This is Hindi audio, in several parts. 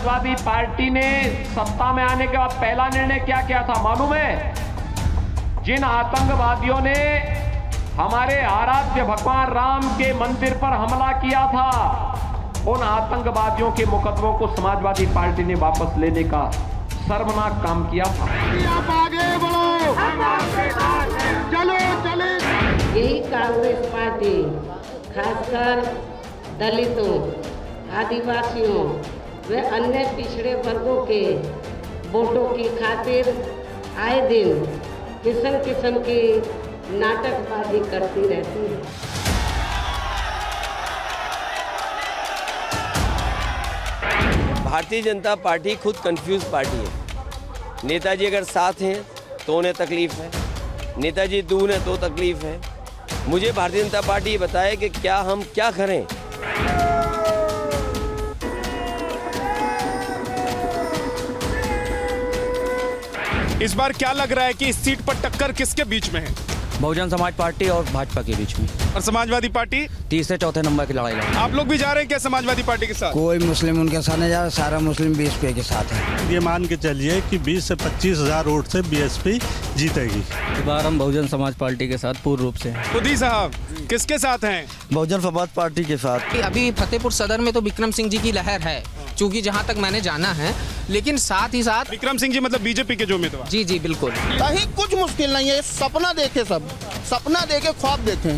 समाजवादी पार्टी ने सत्ता में आने के बाद पहला निर्णय क्या किया था मालूम है? जिन आतंकवादियों ने हमारे आराध्य भगवान राम के मंदिर पर हमला किया था, उन आतंकवादियों के मुकदमों को समाजवादी पार्टी ने वापस लेने का शर्मनाक काम किया था। आप आगे बढ़ो, चलो चले। यही कांग्रेस पार्टी खासकर दलितों, आदिवासियों व अन्य पिछड़े वर्गों के वोटों की खातिर आए दिन किस्म किस्म की नाटकबाजी करती रहती है। भारतीय जनता पार्टी खुद कंफ्यूज पार्टी है। नेताजी अगर साथ हैं तो उन्हें तकलीफ है, नेताजी दूर हैं तो तकलीफ है। मुझे भारतीय जनता पार्टी ये बताए कि क्या हम क्या करें। इस बार क्या लग रहा है कि इस सीट पर टक्कर किसके बीच में है? बहुजन समाज पार्टी और भाजपा के बीच में। और समाजवादी पार्टी तीसरे चौथे नंबर की लड़ाई लड़। आप लोग भी जा रहे हैं क्या समाजवादी पार्टी के साथ? कोई मुस्लिम उनके साथ नहीं जा रहा, सारा मुस्लिम बीएसपी के साथ है। ये मान के चलिए कि 20 से 25 हज़ार वोट से बीएसपी जीतेगी। इस बार हम बहुजन समाज पार्टी के साथ पूर्ण रूप से। खुदी साहब किसके साथ हैं? बहुजन समाज पार्टी के साथ। अभी फतेहपुर सदर में तो विक्रम सिंह जी की लहर है, चूंकि जहां तक मैंने जाना है, लेकिन साथ ही साथ विक्रम सिंह जी मतलब बीजेपी के जो उम्मीदवार। जी जी बिल्कुल। कहीं कुछ मुश्किल नहीं है, सपना देखे, सब सपना देखे, ख्वाब देखें।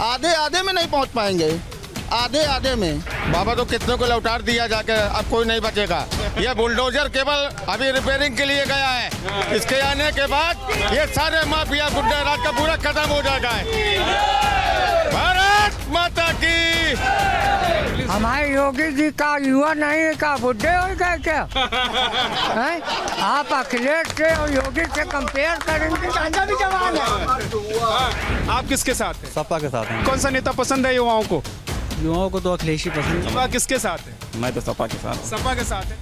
आधे आधे में नहीं पहुंच पाएंगे, आधे आधे में। बाबा तो कितनों को लौटार दिया जाकर, अब कोई नहीं बचेगा। ये बुलडोजर केवल अभी रिपेयरिंग के लिए गया है, इसके आने के बाद ये सारे माफिया गुंडा राज का पूरा खत्म हो जाएगा। भारत माता की। हमारे योगी जी का युवा नहीं है, का बुढ़े हो गए क्या? हैं? आप अखिलेश से और योगी से कंपेयर करेंगे, गांजा भी जवान है। आप किसके साथ हैं? सपा के साथ हैं। कौन सा नेता पसंद है युवाओं को? युवाओं को तो अखिलेश ही पसंद है। आप किसके साथ हैं? मैं तो सपा के साथ। सपा के साथ है।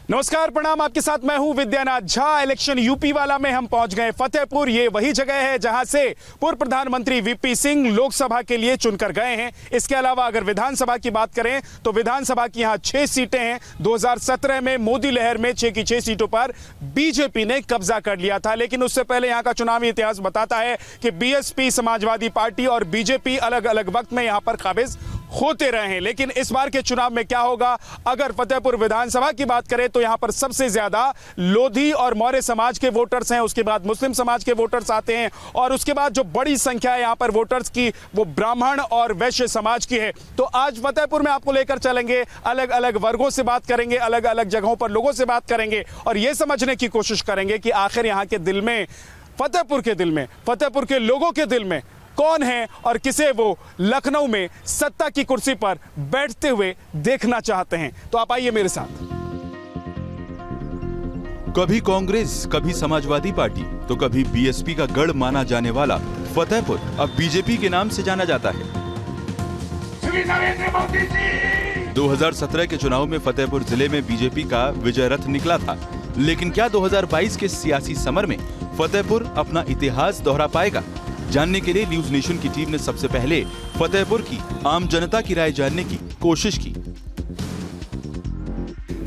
नमस्कार, प्रणाम। आपके साथ मैं हूं विद्यानाथ झा। इलेक्शन यूपी वाला में हम पहुंच गए फतेहपुर। ये वही जगह है जहां से पूर्व प्रधानमंत्री वीपी सिंह लोकसभा के लिए चुनकर गए हैं। इसके अलावा अगर विधानसभा की बात करें तो विधानसभा की यहां 6 सीटें हैं। 2017 में मोदी लहर में 6 की 6 सीटों पर बीजेपी ने कब्जा कर लिया था, लेकिन उससे पहले यहां का चुनावी इतिहास बताता है कि बीएसपी, समाजवादी पार्टी और बीजेपी अलग अलग वक्त में यहां पर काबिज होते रहे हैं। लेकिन इस बार के चुनाव में क्या होगा? अगर फतेहपुर विधानसभा की बात करें तो यहां पर सबसे ज्यादा लोधी और मौर्य समाज के वोटर्स हैं, उसके बाद मुस्लिम समाज के वोटर्स आते हैं, और उसके बाद जो बड़ी संख्या है यहां पर वोटर्स की वो ब्राह्मण और वैश्य समाज की है। तो आज फतेहपुर में आपको लेकर चलेंगे, अलग अलग वर्गों से बात करेंगे, अलग अलग जगहों पर लोगों से बात करेंगे और यह समझने की कोशिश करेंगे कि आखिर यहां के दिल में, फतेहपुर के दिल में, फतेहपुर के लोगों के दिल में कौन है और किसे वो लखनऊ में सत्ता की कुर्सी पर बैठते हुए देखना चाहते हैं। तो आप आइए मेरे साथ। कभी कांग्रेस, कभी समाजवादी पार्टी तो कभी बीएसपी का गढ़ माना जाने वाला फतेहपुर अब बीजेपी के नाम से जाना जाता है। 2017 के चुनाव में फतेहपुर जिले में बीजेपी का विजय रथ निकला था, लेकिन क्या 2022 के सियासी समर में फतेहपुर अपना इतिहास दोहरा पाएगा? जानने के लिए न्यूज नेशन की टीम ने सबसे पहले फतेहपुर की आम जनता की राय जानने की कोशिश की।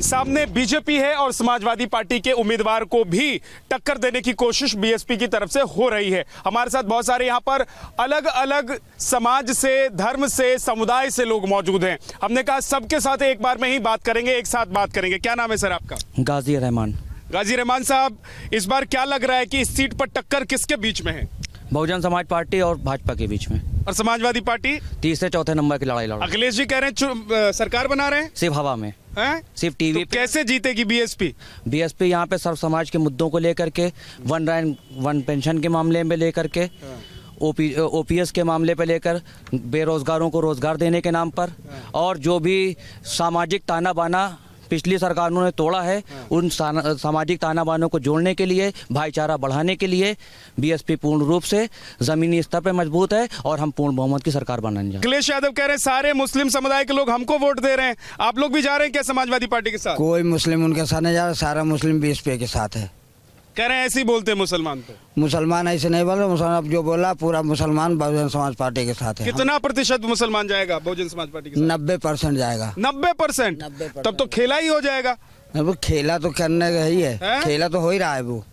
सामने बीजेपी है और समाजवादी पार्टी के उम्मीदवार को भी टक्कर देने की कोशिश बीएसपी की तरफ से हो रही है। हमारे साथ बहुत सारे यहाँ पर अलग अलग समाज से, धर्म से, समुदाय से लोग मौजूद हैं। हमने कहा सबके साथ एक बार में ही बात करेंगे, एक साथ बात करेंगे। क्या नाम है सर आपका? गाजी रहमान। गाजी रहमान साहब, इस बार क्या लग रहा है कि इस सीट पर टक्कर किसके बीच में है? बहुजन समाज पार्टी और भाजपा के बीच में। और समाजवादी पार्टी तीसरे चौथे नंबर की लड़ाई लड़। अखिलेश जी कह रहे हैं सरकार बना रहे हैं, सिर्फ हवा में हैं? सिर्फ टीवी तो कैसे जीतेगी बीएसपी? बीएसपी यहाँ पे सर्व समाज के मुद्दों को लेकर के, वन रैंक वन पेंशन के मामले में लेकर के, ओपीएस के मामले पे लेकर, बेरोजगारों को रोजगार देने के नाम पर, और जो भी सामाजिक ताना बाना पिछली सरकारों ने तोड़ा है, उन सामाजिक ताना बानों को जोड़ने के लिए, भाईचारा बढ़ाने के लिए बीएसपी पूर्ण रूप से जमीनी स्तर पर मजबूत है और हम पूर्ण बहुमत की सरकार बनाने जा रहे हैं। अखिलेश यादव कह रहे हैं सारे मुस्लिम समुदाय के लोग हमको वोट दे रहे हैं। आप लोग भी जा रहे हैं क्या समाजवादी पार्टी के साथ? कोई मुस्लिम उनके साथ नहीं जा रहा, सारा मुस्लिम बीएसपी के साथ है। कह रहे हैं ऐसे ही बोलते हैं मुसलमान तो। मुसलमान ऐसे नहीं बोल रहे, मुसलमान अब जो बोला पूरा मुसलमान बहुजन समाज पार्टी के साथ है। कितना प्रतिशत मुसलमान जाएगा बहुजन समाज पार्टी के साथ? 90% जाएगा। 90%? तब तो खेला ही हो जाएगा। वो खेला तो करने का ही है, खेला तो हो ही रहा है, वो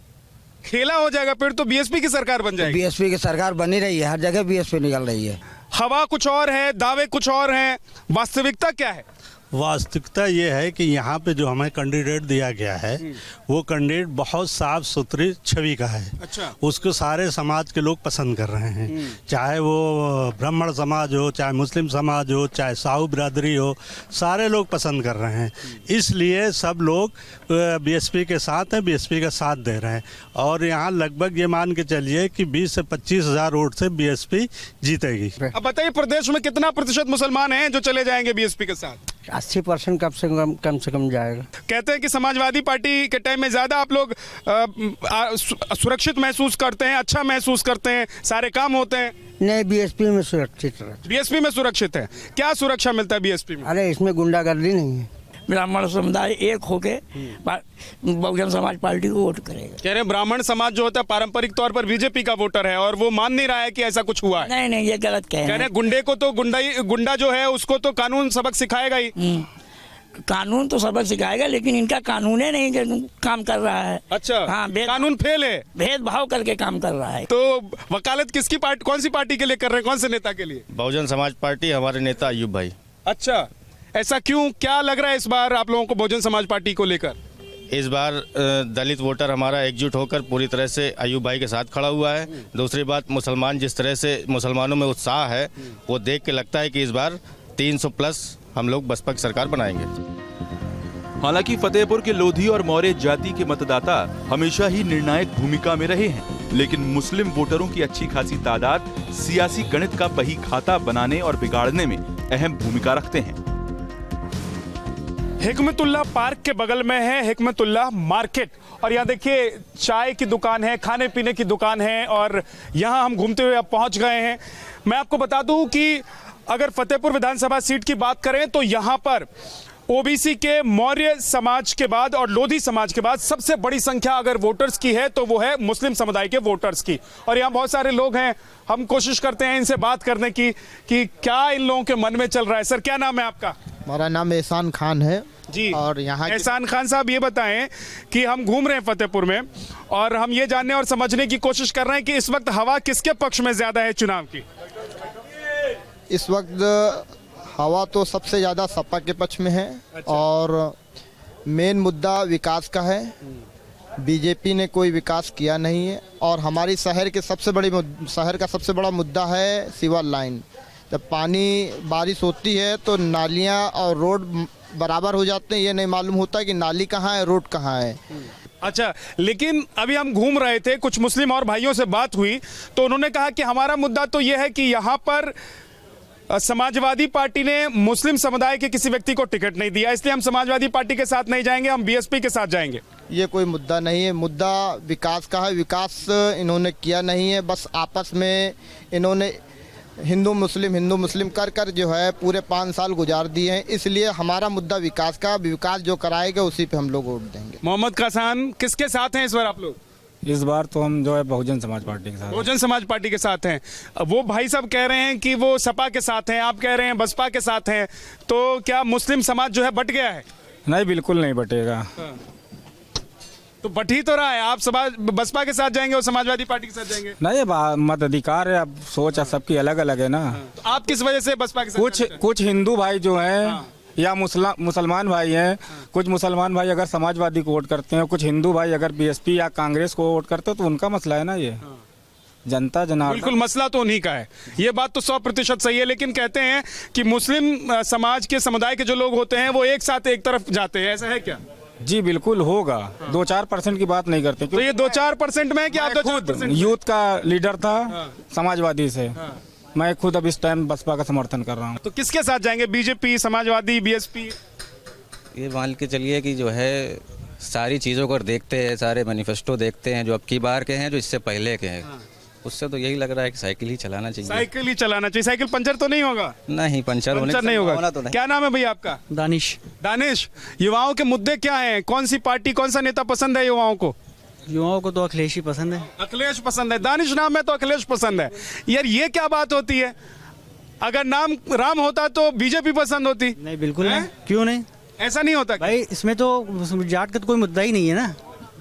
खेला हो जाएगा। फिर तो बीएसपी की सरकार बन जाएगी। बीएसपी की सरकार बनी रही है, हर जगह बीएसपी निकल रही है। हवा कुछ और है, दावे कुछ और हैं, वास्तविकता क्या है? वास्तविकता ये है कि यहाँ पे जो हमें कैंडिडेट दिया गया है वो कैंडिडेट बहुत साफ सुथरी छवि का है। अच्छा। उसको सारे समाज के लोग पसंद कर रहे हैं, चाहे वो ब्राह्मण समाज हो, चाहे मुस्लिम समाज हो, चाहे साहू बिरादरी हो, सारे लोग पसंद कर रहे हैं। इसलिए सब लोग बीएसपी के साथ हैं, बीएसपी का साथ दे रहे हैं। और यहाँ लगभग ये मान के चलिए कि 20 से 25 हज़ार वोट से बीएसपी जीतेगी। अब बताइए प्रदेश में कितना प्रतिशत मुसलमान हैं जो चले जाएंगे बीएसपी के साथ? 80% कम से कम जाएगा। कहते हैं कि समाजवादी पार्टी के टाइम में ज्यादा आप लोग सुरक्षित महसूस करते हैं, अच्छा महसूस करते हैं, सारे काम होते हैं। नहीं, बीएसपी में सुरक्षित है। बीएसपी में सुरक्षित है? क्या सुरक्षा मिलता है बीएसपी में? अरे इसमें गुंडागर्दी नहीं है। ब्राह्मण समुदाय एक होके बहुजन समाज पार्टी को वोट करेगा। कह रहे हैं ब्राह्मण समाज जो होता है पारंपरिक तौर पर बीजेपी का वोटर है और वो मान नहीं रहा है कि ऐसा कुछ हुआ है। नहीं नहीं, ये गलत कह रहे हैं। गुंडे को तो गुंडा जो है उसको तो कानून सबक सिखाएगा ही। कानून तो सबक सिखाएगा, लेकिन इनका कानून ही नहीं काम कर रहा है। अच्छा। हाँ, कानून फेल है, भेदभाव करके काम कर रहा है। तो वकालत किसकी पार्टी, कौन सी पार्टी के लिए कर रहे हैं, कौन से नेता के लिए? बहुजन समाज पार्टी, हमारे नेता अयूब भाई। अच्छा, ऐसा क्यों? क्या लग रहा है इस बार आप लोगों को बहुजन समाज पार्टी को लेकर? इस बार दलित वोटर हमारा एकजुट होकर पूरी तरह से अयूब भाई के साथ खड़ा हुआ है। दूसरी बात, मुसलमान जिस तरह से मुसलमानों में उत्साह है वो देख के लगता है कि इस बार 300 प्लस हम लोग बसपा की सरकार बनाएंगे। हालांकि फतेहपुर के लोधी और मौर्य जाति के मतदाता हमेशा ही निर्णायक भूमिका में रहे हैं, लेकिन मुस्लिम वोटरों की अच्छी खासी तादाद सियासी गणित का बही खाता बनाने और बिगाड़ने में अहम भूमिका रखते हैं। हिकमतुल्लाह पार्क के बगल में है हिकमतुल्लाह मार्केट और यहाँ देखिए चाय की दुकान है, खाने पीने की दुकान है और यहाँ हम घूमते हुए अब पहुँच गए हैं। मैं आपको बता दूं कि अगर फतेहपुर विधानसभा सीट की बात करें तो यहाँ पर ओबीसी के मौर्य समाज के बाद और लोधी समाज के बाद सबसे बड़ी संख्या अगर वोटर्स की है तो वो है मुस्लिम समुदाय के वोटर्स की। और यहाँ बहुत सारे लोग हैं, हम कोशिश करते हैं इनसे बात करने की कि क्या इन लोगों के मन में चल रहा है। सर, क्या नाम है आपका? हमारा नाम एहसान खान है जी। और यहाँ एहसान खान साहब, ये बताएं कि हम घूम रहे हैं फतेहपुर में और हम ये जानने और समझने की कोशिश कर रहे हैं कि इस वक्त हवा किसके पक्ष में ज्यादा है चुनाव की? इस वक्त हवा तो सबसे ज़्यादा सपा के पक्ष में है। अच्छा। और मेन मुद्दा विकास का है। बीजेपी ने कोई विकास किया नहीं है और हमारी शहर का सबसे बड़ा मुद्दा है सीवर लाइन। जब पानी बारिश होती है तो नालियाँ और रोड बराबर हो जाते हैं, ये नहीं मालूम होता कि नाली कहाँ है, रोड कहाँ है। अच्छा, लेकिन अभी हम घूम रहे थे, कुछ मुस्लिम और भाइयों से बात हुई तो उन्होंने कहा कि हमारा मुद्दा तो ये है कि यहाँ पर समाजवादी पार्टी ने मुस्लिम समुदाय के किसी व्यक्ति को टिकट नहीं दिया, इसलिए हम समाजवादी पार्टी के साथ नहीं जाएंगे, हम बीएसपी के साथ जाएंगे। ये कोई मुद्दा नहीं है, मुद्दा विकास का है। विकास इन्होंने किया नहीं है, बस आपस में इन्होंने हिंदू मुस्लिम कर कर जो है पूरे 5 साल गुजार दिए हैं। इसलिए हमारा मुद्दा विकास का, विकास जो कराएगा उसी पे हम लोग वोट देंगे। मोहम्मद कासान, किसके साथ हैं इस बार आप लोग? इस बार तो हम जो है बहुजन समाज पार्टी के साथ। बहुजन समाज पार्टी के साथ हैं। वो भाई साहब कह रहे हैं कि वो सपा के साथ हैं, आप कह रहे हैं बसपा के साथ हैं, तो क्या मुस्लिम समाज जो है बट गया है? नहीं, बिल्कुल नहीं बटेगा। तो बट ही तो रहा है। आप बसपा के साथ जाएंगे और समाजवादी पार्टी के साथ जाएंगे? नहीं, मत अधिकार है, अब सोच सबकी अलग अलग है ना। तो आप किस वजह से बसपा के साथ? कुछ हिंदू भाई जो हैं या मुसलमान भाई हैं, कुछ मुसलमान भाई अगर समाजवादी को वोट करते हैं, कुछ हिंदू भाई अगर बीएसपी या कांग्रेस को वोट करते हैं, तो उनका मसला है ना ये। जनता जनार्दन, बिल्कुल मसला तो उन्हीं का है, ये बात तो 100% सही है। लेकिन कहते हैं कि मुस्लिम समाज के समुदाय के जो लोग होते हैं वो एक साथ एक तरफ जाते हैं, ऐसा है क्या? जी बिल्कुल होगा। 2-4% की बात नहीं करते। तो ये 2-4% में कि आप खुद यूथ का लीडर था समाजवादी से, मैं खुद अब इस टाइम बसपा का समर्थन कर रहा हूँ। तो किसके साथ जाएंगे? BJP, Samajwadi, BSP? ये मान के चलिए कि जो है सारी चीज़ों को देखते हैं, सारे मैनिफेस्टो देखते हैं, जो अब की बार के हैं, जो इससे पहले के हैं, उससे तो यही लग रहा है कि साइकिल ही चलाना चाहिए। साइकिल ही चलाना चाहिए। साइकिल पंचर तो नहीं होगा? नहीं, पंचर नहीं होगा तो नहीं। क्या नाम है भैया आपका? दानिश। दानिश, युवाओं के मुद्दे क्या हैं? कौन सी पार्टी, कौन सा नेता पसंद है युवाओं को? युवाओं को तो अखिलेश ही पसंद है। अखिलेश पसंद है, दानिश नाम है तो अखिलेश पसंद है। यार ये क्या बात होती है? अगर नाम राम होता तो बीजेपी पसंद होती? नहीं, बिल्कुल नहीं। क्यों नहीं? ऐसा नहीं होता भाई, इसमें तो जाट का तो कोई मुद्दा ही नहीं है ना।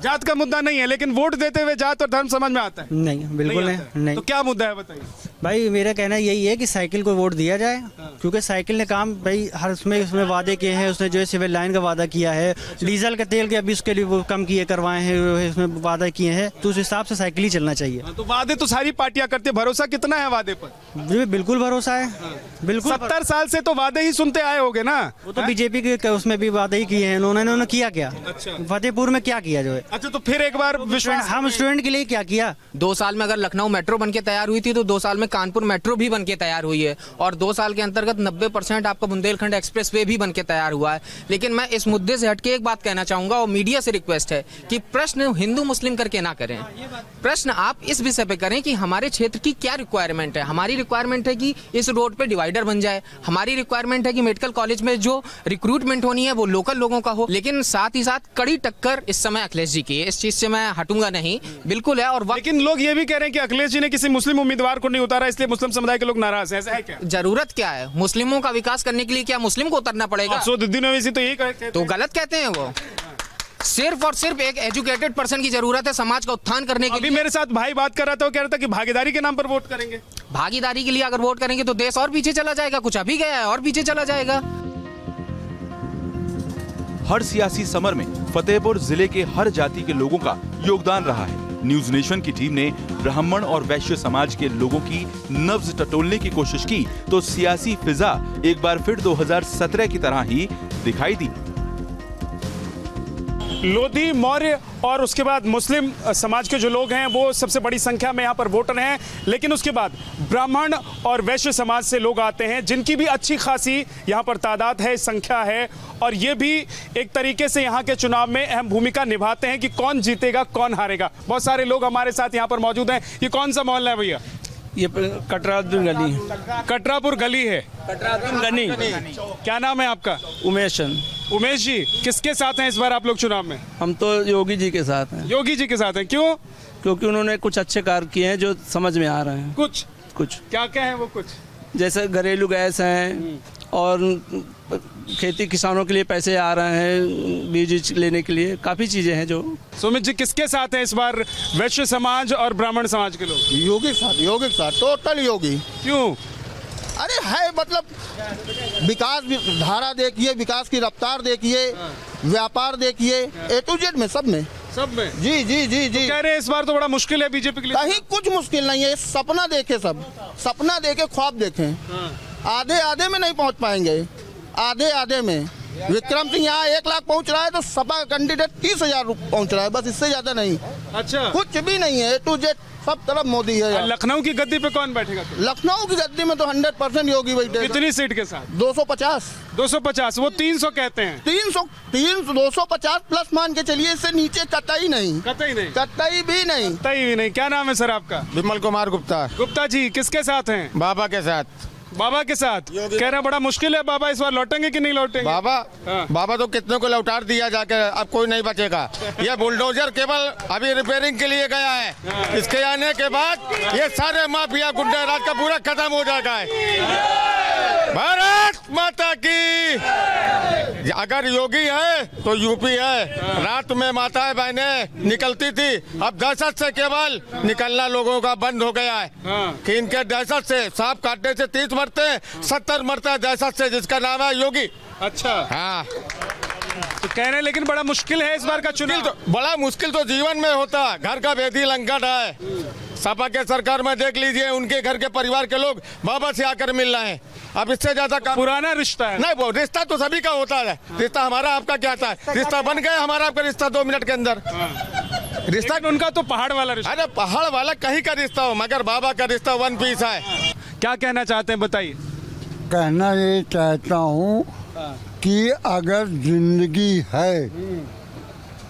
जात का मुद्दा नहीं है, लेकिन वोट देते हुए जात और धर्म समझ में आता है? नहीं, बिल्कुल नहीं। तो क्या मुद्दा है बताइए? भाई मेरा कहना यही है कि साइकिल को वोट दिया जाए, क्योंकि साइकिल ने काम भाई हर उसमें वादे किए हैं। उसने जो है सिविल लाइन का वादा किया है, डीजल का तेल के अभी उसके लिए वो कम किए करवाए हैं, उसमें वादा किए हैं, तो उस हिसाब से साइकिल ही चलना चाहिए। तो वादे तो सारी पार्टियां करती है, भरोसा कितना है वादे पर? बिल्कुल भरोसा है, बिल्कुल। 70 साल से तो वादे ही सुनते आए होगे ना। वो तो बीजेपी के उसमें भी वादे ही किए हैं उन्होंने किया क्या? फतेहपुर में क्या किया जो है? अच्छा, तो फिर एक बार हम स्टूडेंट के लिए क्या किया? 2 साल में अगर लखनऊ मेट्रो बनके तैयार हुई थी तो 2 साल में कानपुर मेट्रो भी बनके तैयार हुई है, और 2 साल के अंतर्गत 90% आपका बुंदेलखंड एक्सप्रेस वे भी बनके तैयार हुआ है। लेकिन मैं इस मुद्दे से हटके एक बात कहना चाहूंगा, और मीडिया से रिक्वेस्ट है कि प्रश्न हिंदू मुस्लिम करके ना करें। प्रश्न आप इस विषय पे करें कि हमारे क्षेत्र की क्या रिक्वायरमेंट है। हमारी रिक्वायरमेंट है कि इस रोड पे डिवाइडर बन जाए, हमारी रिक्वायरमेंट है कि मेडिकल कॉलेज में जो रिक्रूटमेंट होनी है वो लोकल लोगों का हो। लेकिन साथ ही साथ कड़ी टक्कर इस समय अखिलेश जी की है, इस चीज से मैं हटूंगा नहीं, बिल्कुल है। और लेकिन लोग ये भी कह रहे हैं कि अखिलेश जी ने किसी मुस्लिम उम्मीदवार को नहीं उतारा, इसलिए मुस्लिम समुदाय के लोग नाराज हैं। ऐसा है क्या? जरूरत क्या है? मुस्लिमों का विकास करने के लिए क्या मुस्लिम को उतरना पड़ेगा? असदुद्दीन ओवैसी तो यही कहते हैं। तो गलत कहते हैं वो। सिर्फ और सिर्फ एक एजुकेटेड पर्सन की जरूरत है समाज का उत्थान करने के लिए। मेरे साथ भाई बात कर रहा था, वो कह रहा था कि भागीदारी के नाम पर वोट करेंगे। भागीदारी के लिए अगर वोट करेंगे तो देश और पीछे चला जाएगा। कुछ अभी गया है और पीछे चला जाएगा। हर सियासी समर में फतेहपुर जिले के हर जाति के लोगों का योगदान रहा है। न्यूज नेशन की टीम ने ब्राह्मण और वैश्य समाज के लोगों की नब्ज टटोलने की कोशिश की तो सियासी फिजा एक बार फिर 2017 की तरह ही दिखाई दी। लोधी, मौर्य और उसके बाद मुस्लिम समाज के जो लोग हैं वो सबसे बड़ी संख्या में यहाँ पर वोटर हैं, लेकिन उसके बाद ब्राह्मण और वैश्य समाज से लोग आते हैं जिनकी भी अच्छी खासी यहाँ पर तादाद है, संख्या है, और ये भी एक तरीके से यहाँ के चुनाव में अहम भूमिका निभाते हैं कि कौन जीतेगा कौन हारेगा। बहुत सारे लोग हमारे साथ यहाँ पर मौजूद हैं। ये कौन सा मोहल्ला है भैया? ये कटरापुर गली। कटरापुर गली है। कटरापुर गली। क्या नाम है आपका? उमेश। उमेश जी, किसके साथ हैं इस बार आप लोग चुनाव में? हम तो योगी जी के साथ हैं। योगी जी के साथ हैं, क्यों? क्योंकि उन्होंने कुछ अच्छे कार्य किए हैं जो समझ में आ रहे हैं। कुछ क्या क्या है वो? कुछ जैसे घरेलू गैस हैं और खेती किसानों के लिए पैसे आ रहे हैं बीज लेने के लिए, काफी चीजें हैं जो। सुमित जी, किसके साथ हैं इस बार वैश्य समाज और ब्राह्मण समाज के लोग? योगी के साथ टोटल योगी। क्यों? अरे है मतलब विकास धारा देखिए, विकास की रफ्तार देखिए, व्यापार देखिए, ए टू जेड में सब में जी जी जी जी। तो कह रहे हैं इस बार तो बड़ा मुश्किल है बीजेपी के लिए। कहीं कुछ मुश्किल नहीं है, सपना देखे, सब सपना देखे, ख्वाब देखें। आधे आधे में नहीं पहुंच पाएंगे, आधे आधे में। विक्रम सिंह यहाँ 1 लाख पहुंच रहा है तो सपा कैंडिडेट 30,000 पहुंच रहा है, बस इससे ज्यादा नहीं। अच्छा, कुछ भी नहीं है, ए टू जेड सब तरफ मोदी है। लखनऊ की गद्दी पे कौन बैठेगा? लखनऊ की गद्दी में तो 100% योगी बैठेगा। कितनी सीट के साथ? 250। 250, वो 300 कहते हैं। 250 प्लस मान के चलिए, इससे नीचे कतई नहीं। कतई नहीं? कतई भी नहीं। कतई भी नहीं। क्या नाम है सर आपका? विमल कुमार गुप्ता। गुप्ता जी, किसके साथ हैं? बाबा के साथ। बाबा के साथ कह रहे हैं बड़ा मुश्किल है, बाबा इस बार लौटेंगे कि नहीं लौटेंगे? बाबा तो कितने को लौटार दिया जाकर, अब कोई नहीं बचेगा। ये बुलडोजर केवल अभी रिपेयरिंग के लिए गया है, इसके आने के बाद ये सारे माफिया गुंडा राज का पूरा खत्म हो जाएगा। भारत माता की। अगर योगी है तो यूपी है। रात में माताएं बहनें निकलती थी, अब दहशत से केवल निकलना लोगों का बंद हो गया है कि इनके दहशत से सांप काटने से 30 मरते हैं, 70 मरते हैं दहशत से, जिसका नाम है योगी। अच्छा, हाँ। तो कह रहे हैं लेकिन बड़ा मुश्किल है इस बार का चुनाव। तो बड़ा मुश्किल तो जीवन में होता है, घर का वेदी लंकट है। सपा के सरकार में देख लीजिए, उनके घर के परिवार के लोग बाबा से आकर मिल रहे हैं। अब इससे ज्यादा पुराना रिश्ता है। नहीं, वो रिश्ता तो सभी का होता है। रिश्ता हमारा आपका क्या था? रिश्ता बन गया हमारा आपका रिश्ता 2 मिनट के अंदर। रिश्ता उनका तो पहाड़ वाला रिश्ता। अरे पहाड़ वाला कहीं का रिश्ता हो, मगर बाबा का रिश्ता 1 पीस है। क्या कहना चाहते हैं बताइए? कहना ये चाहता हूँ कि अगर जिंदगी है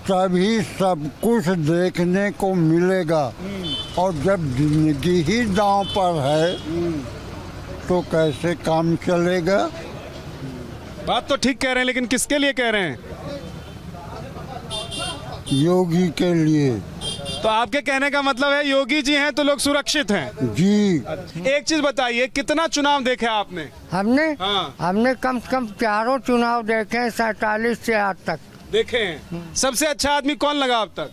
तभी सब कुछ देखने को मिलेगा, और जब जिंदगी ही दांव पर है तो कैसे काम चलेगा? बात तो ठीक कह रहे हैं, लेकिन किसके लिए कह रहे हैं? योगी के लिए। तो आपके कहने का मतलब है योगी जी हैं तो लोग सुरक्षित हैं। जी। एक चीज बताइए, कितना चुनाव देखे आपने? हमने कम से कम 4 चुनाव देखे हैं, 47 से आज तक देखे हैं। सबसे अच्छा आदमी कौन लगा अब तक?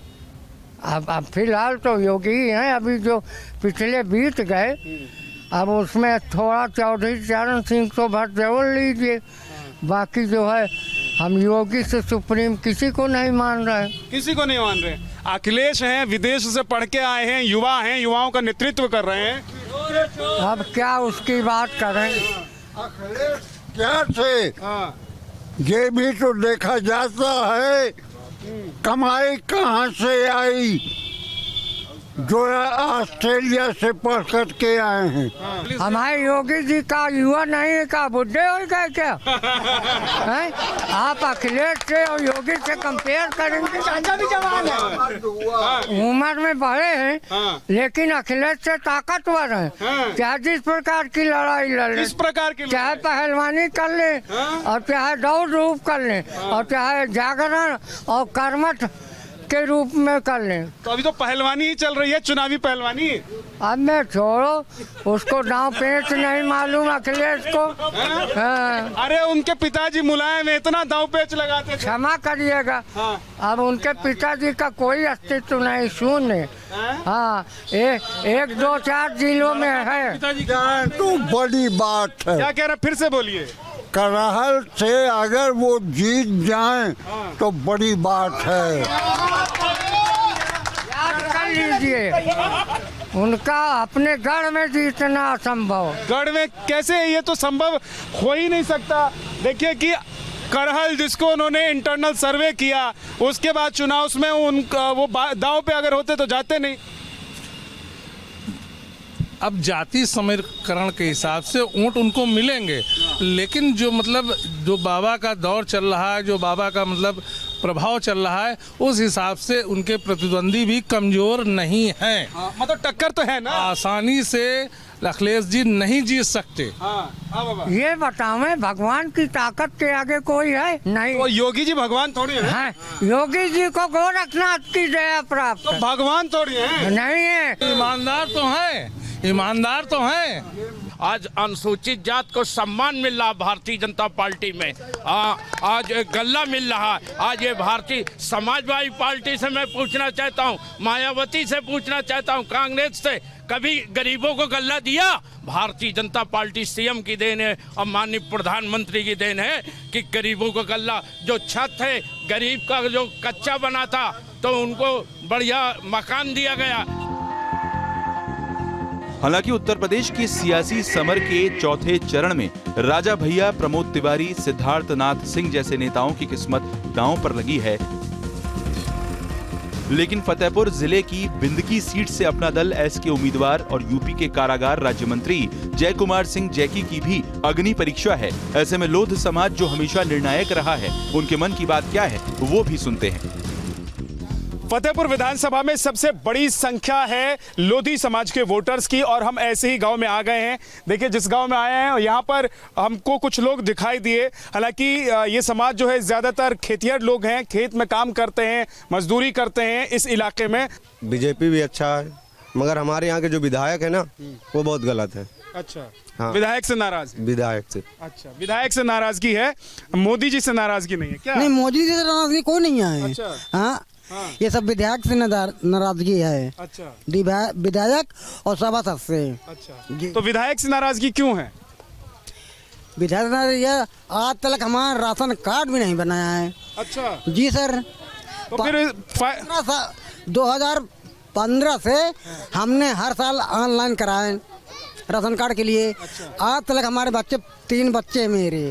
अब फिलहाल तो योगी ही हैं। अभी जो पिछले बीत गए, अब उसमें थोड़ा चौधरी चरण सिंह को भर जरूर लीजिए। बाकी जो है हम योगी से सुप्रीम किसी को नहीं मान रहे। किसी को नहीं मान रहे। अखिलेश हैं, विदेश से पढ़ के आए हैं, युवा हैं, युवाओं का नेतृत्व कर रहे हैं। अब क्या उसकी बात करें? अखिलेश क्या थे? ये भी तो देखा जाता है कमाई कहाँ से आई, जो ऑस्ट्रेलिया से पढ़ कर के आए हैं। हमारे योगी जी का युवा नहीं है, का बुढ़े हो गए क्या? हैं? आप अखिलेश से और योगी से कंपेयर करेंगे? चाचा भी जवान है, उम्र में बड़े हैं, लेकिन अखिलेश से ताकतवर हैं। चाहे जिस प्रकार की लड़ाई लड़ लें, चाहे पहलवानी कर ले, और चाहे दौड़ धूप कर ले, और चाहे जागरण और कर्मठ के रूप में कर लें। तो अभी तो पहलवानी ही चल रही है, चुनावी पहलवानी। अब मैं छोड़ो, उसको दांव पेच नहीं मालूम अखिलेश को। अरे उनके पिताजी मुलायम है, इतना दांव पेच लगाते थे। क्षमा करिएगा, अब उनके पिताजी का कोई अस्तित्व नहीं, शून्य। हाँ, 1, 2, 4 जिलों में है। तो बड़ी बात है। क्या कह रहे, फिर से बोलिए। करहल से अगर वो जीत जाएं तो बड़ी बात है। याद कर लीजिए, उनका अपने गढ़ में जीतना असंभव। गढ़ में कैसे? ये तो संभव हो ही नहीं सकता। देखिए कि करहल जिसको उन्होंने इंटरनल सर्वे किया, उसके बाद चुनाव में उनका वो दांव पे अगर होते तो जाते नहीं। अब जाति समीकरण के हिसाब से वोट उनको मिलेंगे, लेकिन जो मतलब जो बाबा का दौर चल रहा है, जो बाबा का मतलब प्रभाव चल रहा है, उस हिसाब से उनके प्रतिद्वंदी भी कमजोर नहीं हैं। मतलब टक्कर तो है ना। आसानी से अखिलेश जी नहीं जीत सकते। ये बताओ, भगवान की ताकत के आगे कोई है? नहीं। तो योगी जी भगवान थोड़ी है। योगी जी को गोरखनाथ की दया प्राप्त। तो भगवान थोड़ी है। नहीं है। ईमानदार तो हैं, ईमानदार तो हैं। आज अनुसूचित जात को सम्मान मिल रहा भारतीय जनता पार्टी में। आज गल्ला मिल रहा। आज ये भारतीय समाजवादी पार्टी से मैं पूछना चाहता हूँ, मायावती से पूछना चाहता हूँ, कांग्रेस से कभी गरीबों को गल्ला दिया? भारतीय जनता पार्टी सीएम की देन है और माननीय प्रधानमंत्री की देन है कि गरीबों को गल्ला, जो छत है गरीब का जो कच्चा बना था तो उनको बढ़िया मकान दिया गया। हालांकि उत्तर प्रदेश के सियासी समर के चौथे चरण में राजा भैया, प्रमोद तिवारी, सिद्धार्थ नाथ सिंह जैसे नेताओं की किस्मत दांव पर लगी है। लेकिन फतेहपुर जिले की बिंदकी सीट से अपना दल एस के उम्मीदवार और यूपी के कारागार राज्य मंत्री जय कुमार सिंह जैकी की भी अग्नि परीक्षा है। ऐसे में लोध समाज जो हमेशा निर्णायक रहा है, उनके मन की बात क्या है वो भी सुनते हैं। फतेहपुर विधानसभा में सबसे बड़ी संख्या है लोधी समाज के वोटर्स की, और हम ऐसे ही गांव में आ गए हैं। देखिए जिस गांव में आए हैं यहाँ पर हमको कुछ लोग दिखाई दिए। हालांकि ये समाज जो है ज्यादातर खेतिहर लोग हैं, खेत में काम करते हैं, मजदूरी करते हैं इस इलाके में। बीजेपी भी अच्छा है, मगर हमारे यहाँ के जो विधायक है ना वो बहुत गलत है। अच्छा, हाँ। विधायक से नाराज? विधायक से। अच्छा, विधायक से नाराजगी है, मोदी जी से नाराजगी नहीं है क्या? नहीं, मोदी जी से नाराजगी कोई नहीं है। अच्छा। हाँ, ये सब विधायक से नाराजगी है। अच्छा, विधायक और सभासद से। अच्छा, तो विधायक से नाराजगी क्यों है? विधायक आज तक हमारा राशन कार्ड भी नहीं बनाया है। अच्छा जी सर। तो फिर 2015 से हमने हर साल ऑनलाइन कराए राशन कार्ड के लिए। आज तक हमारे बच्चे 3 बच्चे मेरे,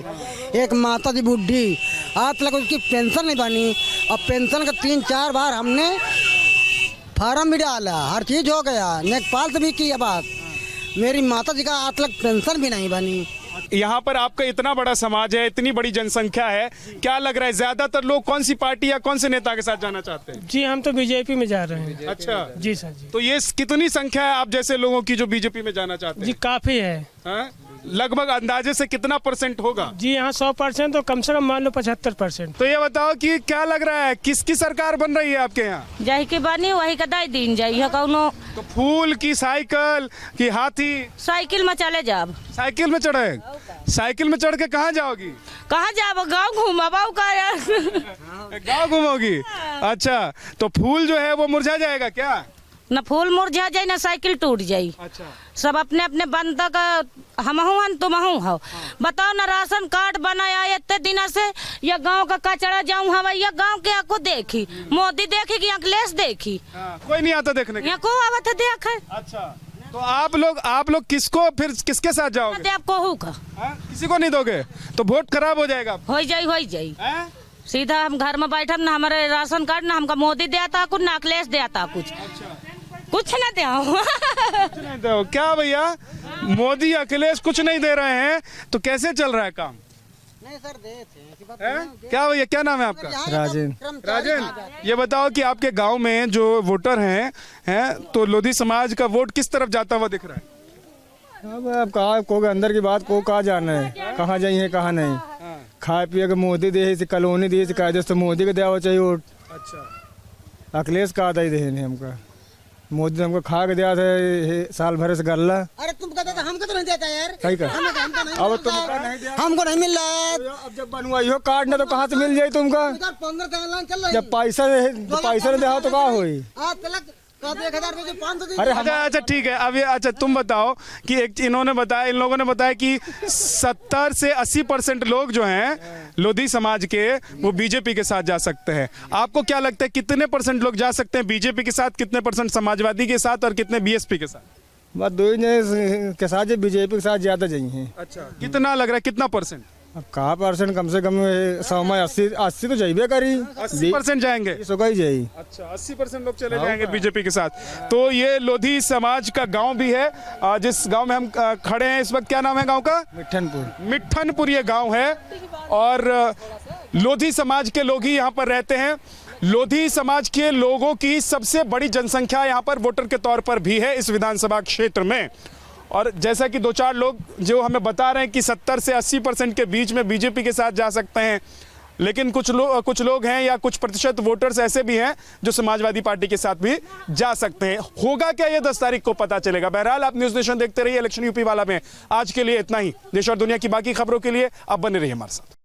एक माता जी बूढ़ी, आज तक उसकी पेंशन नहीं बनी, और पेंशन का 3-4 बार हमने फार्म भी डाला, हर चीज़ हो गया, लेखपाल से भी किया बात, मेरी माता जी का आज तक पेंशन भी नहीं बनी। यहाँ पर आपका इतना बड़ा समाज है, इतनी बड़ी जनसंख्या है, क्या लग रहा है ज्यादातर लोग कौन सी पार्टी या कौन से नेता के साथ जाना चाहते हैं? जी हम तो बीजेपी में जा रहे हैं। अच्छा जी सर जी। तो ये कितनी संख्या है आप जैसे लोगों की जो बीजेपी में जाना चाहते हैं? जी काफी है। लगभग अंदाजे से कितना परसेंट होगा? जी यहाँ 100% तो कम से कम मान लो 75%। तो ये बताओ कि क्या लग रहा है, किसकी सरकार बन रही है आपके यहाँ? जाही के बनी वही का दाई दिन जाई है कौनो। तो फूल की साइकिल की हाथी? साइकिल में चले जाब। साइकिल में चढ़े? साइकिल में चढ़ के कहाँ जाओगी? कहाँ जाब? गाँव घूमाबाऊ का यार। गाँव घूमोगी? अच्छा, तो फूल जो है वो मुरझा जाएगा क्या? न फूल मुरझा जाये न साइकिल टूट जाये। अच्छा। सब अपने अपने बनता का हम हूँ तुम हो। बताओ न राशन कार्ड बनाया इतने दिन से, या गांव का कचरा जाऊँ हवा, या गांव के को देखी मोदी देखी कि अखिलेश देखी? कोई नहीं आता देखने यहाँ को आवत है देख। अच्छा, तो आप लोग किसको फिर किसके साथ जाओगे? आपको का किसी को नहीं दोगे तो वोट खराब हो जाएगा। हो जाई सीधा हम घर में बैठे न हमारे राशन कार्ड न हमका मोदी देता कुछ, न अखिलेश देता कुछ। कुछ न दो। क्या भैया, मोदी अखिलेश कुछ नहीं दे रहे हैं तो कैसे चल रहा है काम? नहीं सर क्या भैया, क्या नाम है आपका? राजेन, ये बताओ कि आपके गांव में जो वोटर हैं तो लोधी समाज का वोट किस तरफ जाता हुआ दिख रहा है? अब कहा को अंदर की बात को कहा जाना है, कहाँ जाइए कहाँ नहीं। खाए पिए के मोदी दे कॉलोनी दे कायदे से मोदी के दिया चाहिए वोट। अच्छा, अखिलेश का आधा ही दे हमका। मोदी ने हमको खा के दिया था साल भर से गल्ला। अरे तुम कहते तो हमको तो नहीं देता यार। सही का हमको नहीं मिल रहा। अब जब बनवाई हो कार्ड ना तो कहाँ से मिल जाये तुमका? 15 चल रही। जब पैसा नहीं दे तो क्या हुई? अरे अच्छा ठीक है। अब ये अच्छा तुम बताओ कि इन लोगों ने बताया कि 70 से 80% लोग जो हैं लोधी समाज के वो बीजेपी के साथ जा सकते हैं। आपको क्या लगता है कितने परसेंट लोग जा सकते हैं बीजेपी के साथ, कितने परसेंट समाजवादी के साथ और कितने बीएसपी के साथ? बस दो ही के साथ, बीजेपी के साथ ज्यादा जाइए। अच्छा, कितना लग रहा है, कितना परसेंट? अब कहा परसेंट, कम से कम 100 में 80 तो जाइए करी। 80% जाएंगे? जाइए। अच्छा, 80% लोग चले जाएंगे बीजेपी के साथ। तो ये लोधी समाज का गांव भी है, जिस गांव में हम खड़े हैं इस वक्त। क्या नाम है गांव का? मिठनपुर ये गांव है और लोधी समाज के लोग ही यहाँ पर रहते हैं। लोधी समाज के लोगों की सबसे बड़ी जनसंख्या यहाँ पर वोटर के तौर पर भी है इस विधानसभा क्षेत्र में। और जैसा कि 2-4 लोग जो हमें बता रहे हैं कि 70 से 80% के बीच में बीजेपी के साथ जा सकते हैं, लेकिन कुछ लोग हैं या कुछ प्रतिशत वोटर्स ऐसे भी हैं जो समाजवादी पार्टी के साथ भी जा सकते हैं। होगा क्या, ये 10 तारीख को पता चलेगा। बहरहाल आप न्यूज़ नेशन देखते रहिए। इलेक्शन यूपी वाला में आज के लिए इतना ही। देश और दुनिया की बाकी खबरों के लिए आप बने रहिए हमारे साथ।